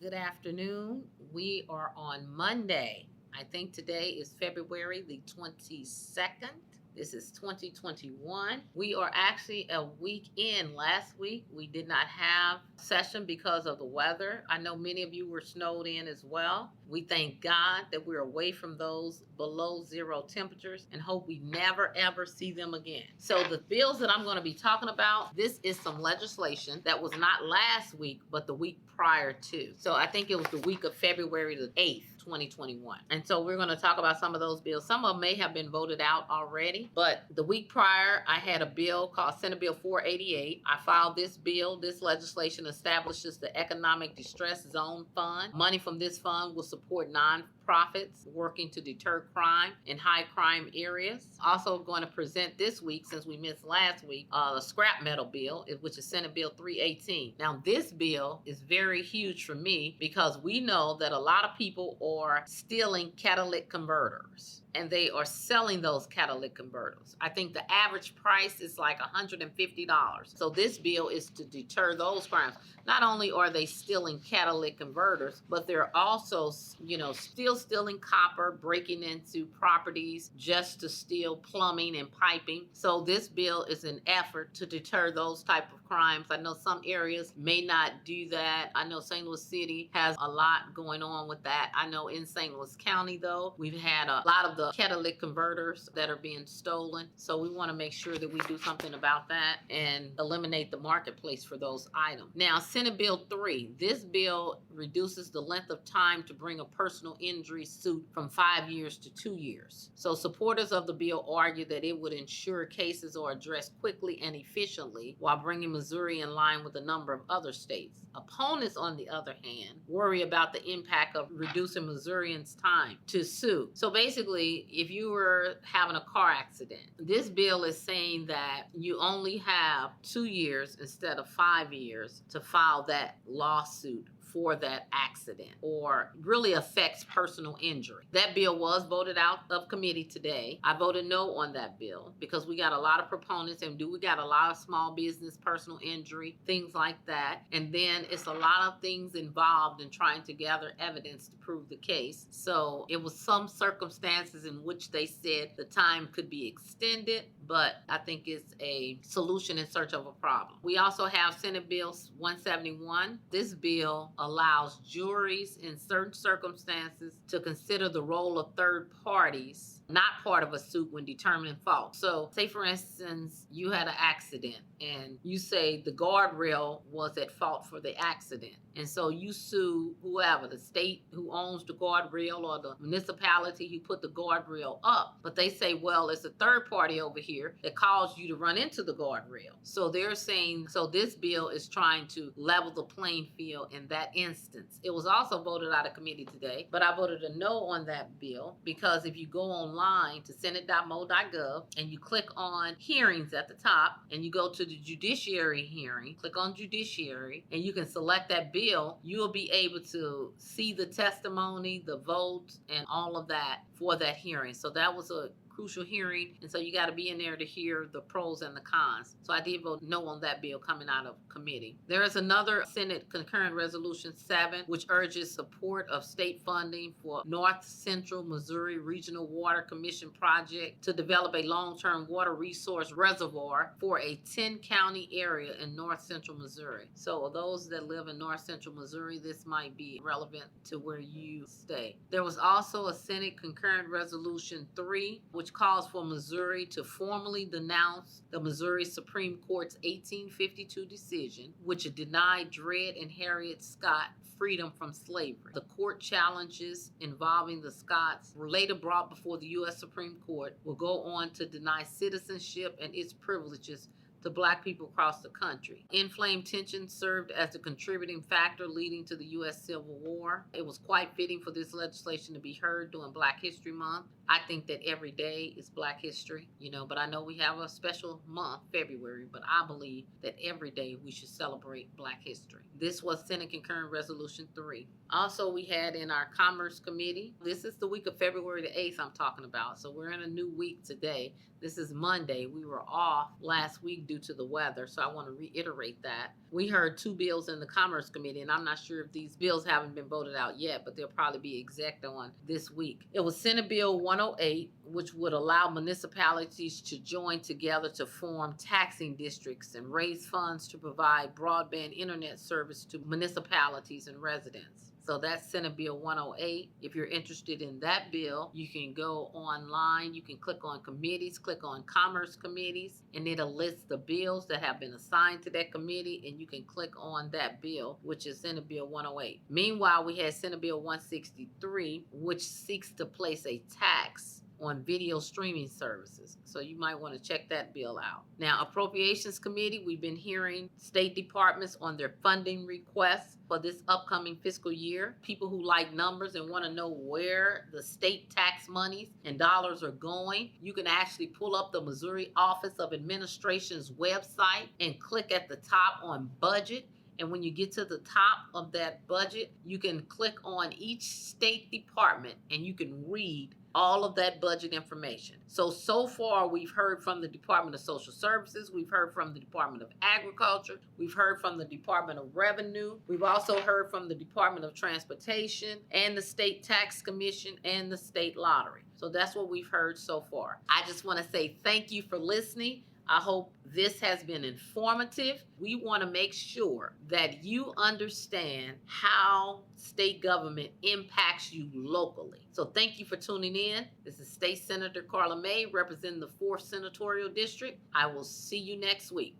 Good afternoon. We are on Monday. I think today is February the 22nd. This is 2021. We are actually a week in. Last week, we did not have session because of the weather. I know many of you were snowed in as well. We thank God that we're away from those below zero temperatures and hope we never ever see them again. So the bills that I'm going to be talking about, this is some legislation that was not last week, but the week prior to. So I think it was the week of February the 8th. 2021. And so we're going to talk about some of those bills. Some of them may have been voted out already, but the week prior, I had a bill called Senate Bill 488. I filed this bill. This legislation establishes the Economic Distress Zone Fund. Money from this fund will support nonprofits working to deter crime in high crime areas. Also going to present this week, since we missed last week, the scrap metal bill, which is Senate Bill 318. Now, this bill is very huge for me because we know that a lot of people are stealing catalytic converters, and they are selling those catalytic converters. I think the average price is like $150. So this bill is to deter those crimes. Not only are they stealing catalytic converters, but they're also, still stealing copper, breaking into properties just to steal plumbing and piping. So this bill is an effort to deter those type of crimes. I know some areas may not do that. I know St. Louis City has a lot going on with that. I know in St. Louis County, though, we've had a lot of the catalytic converters that are being stolen. So we want to make sure that we do something about that and eliminate the marketplace for those items. Now, Senate Bill 3. This bill reduces the length of time to bring a personal injury suit from 5 years to 2 years. So supporters of the bill argue that it would ensure cases are addressed quickly and efficiently while bringing Missouri in line with a number of other states. Opponents, on the other hand, worry about the impact of reducing Missourians' time to sue. So basically, if you were having a car accident, this bill is saying that you only have 2 years instead of 5 years to file that lawsuit for that accident, or really affects personal injury. That bill was voted out of committee today. I voted no on that bill because we got a lot of proponents, and we got a lot of small business personal injury, things like that. And then it's a lot of things involved in trying to gather evidence to prove the case. So it was some circumstances in which they said the time could be extended, but I think it's a solution in search of a problem. We also have Senate Bill 171. This bill allows juries in certain circumstances to consider the role of third parties not part of a suit when determining fault. So say, for instance, you had an accident and you say the guardrail was at fault for the accident. And so you sue whoever, the state who owns the guardrail or the municipality who put the guardrail up. But they say, well, it's a third party over here that caused you to run into the guardrail. So they're saying, so this bill is trying to level the playing field in that instance. It was also voted out of committee today, but I voted a no on that bill because if you go online to senate.mo.gov and you click on hearings at the top and you go to the judiciary hearing, click on judiciary, and you can select that bill, you'll be able to see the testimony, the vote, and all of that for that hearing. So that was a crucial hearing, and so you got to be in there to hear the pros and the cons. So I did vote no on that bill coming out of committee. There is another Senate Concurrent Resolution 7, which urges support of state funding for North Central Missouri Regional Water Commission project to develop a long-term water resource reservoir for a 10-county area in North Central Missouri. So those that live in North Central Missouri, this might be relevant to where you stay. There was also a Senate Concurrent Resolution 3, which calls for Missouri to formally denounce the Missouri Supreme Court's 1852 decision, which denied Dred and Harriet Scott freedom from slavery. The court challenges involving the Scotts were later brought before the U.S. Supreme Court will go on to deny citizenship and its privileges to Black people across the country. Inflamed tension served as the contributing factor leading to the U.S. Civil War. It was quite fitting for this legislation to be heard during Black History Month. I think that every day is Black History, but I know we have a special month, February, but I believe that every day we should celebrate Black History. This was Senate Concurrent Resolution 3. Also, we had in our Commerce Committee, this is the week of February the 8th I'm talking about, so we're in a new week today. This is Monday. We were off last week due due to the weather, so I want to reiterate that. We heard 2 bills in the Commerce Committee, and I'm not sure if these bills haven't been voted out yet, but they'll probably be exec on this week. It was Senate Bill 108, which would allow municipalities to join together to form taxing districts and raise funds to provide broadband internet service to municipalities and residents. So that's Senate Bill 108. If you're interested in that bill, you can go online. You can click on committees, click on Commerce Committees, and it'll list the bills that have been assigned to that committee, and you can click on that bill, which is Senate Bill 108. Meanwhile, we had Senate Bill 163, which seeks to place a tax on video streaming services. So you might want to check that bill out. Now, Appropriations Committee, we've been hearing state departments on their funding requests for this upcoming fiscal year. People who like numbers and want to know where the state tax monies and dollars are going, you can actually pull up the Missouri Office of Administration's website and click at the top on budget. And when you get to the top of that budget, you can click on each state department and you can read all of that budget information. So far we've heard from the Department of Social Services, we've heard from the Department of Agriculture, we've heard from the Department of Revenue, we've also heard from the Department of Transportation and the State Tax Commission and the State Lottery. So that's what we've heard so far. I just want to say thank you for listening. I hope this has been informative. We want to make sure that you understand how state government impacts you locally. So thank you for tuning in. This is State Senator Karla May representing the 4th Senatorial District. I will see you next week.